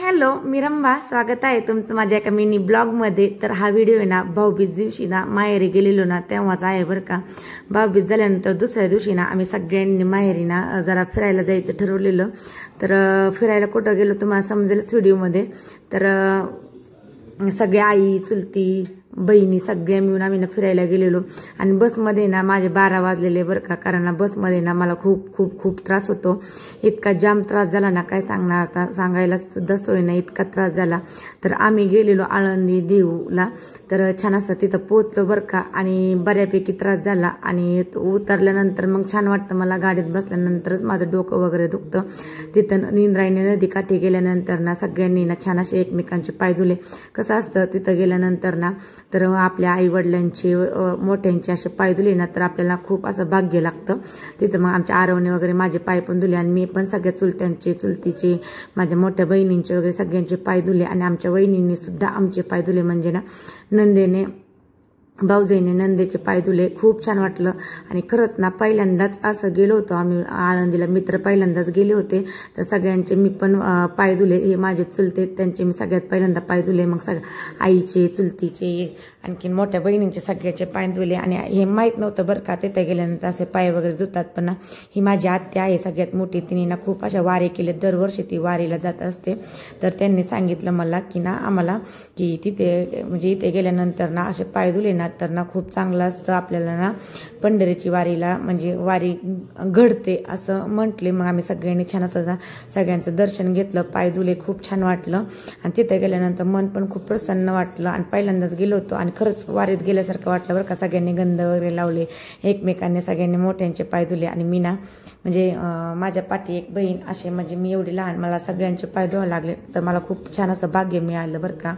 Hello मी रंभा, स्वागत आहे तुमचं माझ्या एका मिनी ब्लॉगमध्ये। तर हा व्हिडिओ आहे ना भाऊबीज दिवशी ना माहेरी गेलेलो ना तेव्हाच आहे बरं का। भाऊबीज झाल्यानंतर दुसऱ्या दिवशी ना आम्ही सगळ्यांनी माहेरी ना जरा फिरायला जायचं ठरवलेलं। तर फिरायला कुठं गेलो तुम्हाला समजेलच व्हिडिओमध्ये। तर सगळे आई चुलती बहिणी सगळ्या मिळून आम्ही ना फिरायला गेलेलो आणि बसमध्ये ना माझे 12 वाजलेले बरं का। कारण ना बसमध्ये ना मला खूप खूप खूप त्रास होतो, इतका जाम त्रास झाला ना काय सांगणार, आता सांगायला सुद्धा सोय नाही, इतका त्रास झाला। तर आम्ही गेलेलो आळंदी देऊला, तर छान असं तिथं पोहोचलो बरं का आणि बऱ्यापैकी त्रास झाला आणि उतरल्यानंतर मग छान वाटतं मला। गाडीत बसल्यानंतरच माझं डोकं वगैरे दुखतं। तिथं इंद्रायणी नदी काठी गेल्यानंतर ना सगळ्यांनी ना छान असे एकमेकांचे पाय धुले। कसं असतं तिथं गेल्यानंतर ना तर आपल्या आई वडिलांचे मोठ्यांचे असे पाय धुले ना तर आपल्याला खूप असं भाग्य लागतं। तिथं मग आमच्या आरवने वगैरे माझे पाय पण धुले आणि मी पण सगळ्या चुलत्यांचे चुलतीचे माझ्या मोठ्या बहिणींचे वगैरे सगळ्यांचे पाय धुले आणि आमच्या वहिनींनी सुद्धा आमचे पाय धुले, म्हणजे ना नंदेने भाऊजाईने नंदेचे पाय धुले। खूप छान वाटलं आणि खरंच ना पहिल्यांदाच असं गेलो होतो आम्ही आळंदीला, मित्र पहिल्यांदाच गेले होते। तर सगळ्यांचे मी पण पाय धुले, हे माझे चुलते त्यांचे मी सगळ्यात पहिल्यांदा पाय धुले, मग आईचे चुलतीचे आणखीन मोठ्या बहिणींचे सगळ्याचे पाय धुले। आणि हे माहीत नव्हतं बरं का तिथे गेल्यानंतर असे पाय वगैरे धुतात, पण ही माझी आत्या आहे सगळ्यात मोठी, तिने ना खूप अशा वारी केले, दरवर्षी ती वारीला जात असते। तर त्यांनी सांगितलं मला की ना आम्हाला की तिथे म्हणजे इथे गेल्यानंतर ना असे पाय धुले ना तर ना खूप चांगलं असतं आपल्याला ना पंढरीची वारीला म्हणजे वारी घडते असं म्हटले। मग आम्ही सगळ्यांनी छान असं सगळ्यांचं दर्शन घेतलं, पाय धुले, खूप छान वाटलं आणि तिथे गेल्यानंतर मन पण खूप प्रसन्न वाटलं आणि पहिल्यांदाच गेलो होतो आणि खरंच वारीत गेल्यासारखं वाटलं बरं का। सगळ्यांनी गंध वगैरे लावले, एकमेकांनी सगळ्यांनी मोठ्यांचे पाय धुले आणि मी ना म्हणजे माझ्या पाठी एक बहीण असे म्हणजे मी एवढी लहान, मला सगळ्यांचे पाय धुवायला लागले, तर मला खूप छान असं भाग्य मिळालं बरं का।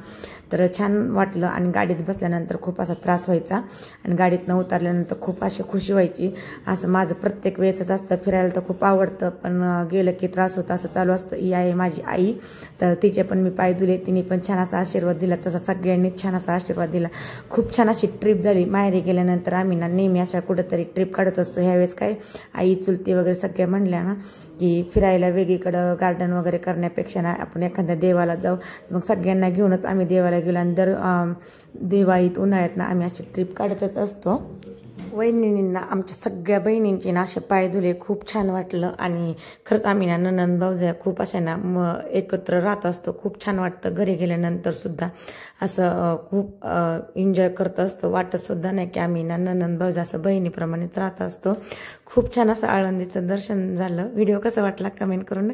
तर छान वाटलं आणि गाडीत बसल्यानंतर खूप असा त्रास व्हायचा आणि गाडीतनं उतरल्यानंतर खूप अशी खुशी व्हायची। असं माझं प्रत्येक वेळेसच असतं, फिरायला तर खूप आवडतं पण गेलं की त्रास होतं असं चालू असतं। ही आहे माझी आई, तर तिचे पण मी पाय धुले, तिने पण छान असा आशीर्वाद दिला, तसा सगळ्यांनी छान असा आशीर्वाद दिला। खूप छान अशी ट्रिप झाली। माहेरी गेल्यानंतर आम्ही ना नेहमी अशा कुठेतरी ट्रिप काढत असतो। ह्यावेळेस काय आई चुलती वगैरे सगळ्या म्हणल्या ना की फिरायला वेगळीकडं गार्डन वगैरे करण्यापेक्षा ना आपण एखाद्या देवाला जाऊ, मग सगळ्यांना घेऊनच आम्ही देवाला गेलो आणि दर दिवाळीत उन्हाळ्यात ना आम्ही अशी ट्रिप काढतच असतो। वहिनींना आमच्या सगळ्या बहिणींची ना असे पाय धुले, खूप छान वाटलं आणि खरंच आम्ही ना नणंद भाऊजाई खूप अशा ना एकत्र राहत असतो, खूप छान वाटतं। घरी गेल्यानंतर सुद्धा असं खूप एन्जॉय करत असतो, वाटत सुद्धा नाही की आम्ही ना नणंद भाऊजाई असं बहिणीप्रमाणेच राहत असतो। खूप छान असं आळंदीचं दर्शन झालं। व्हिडिओ कसा वाटला कमेंट करून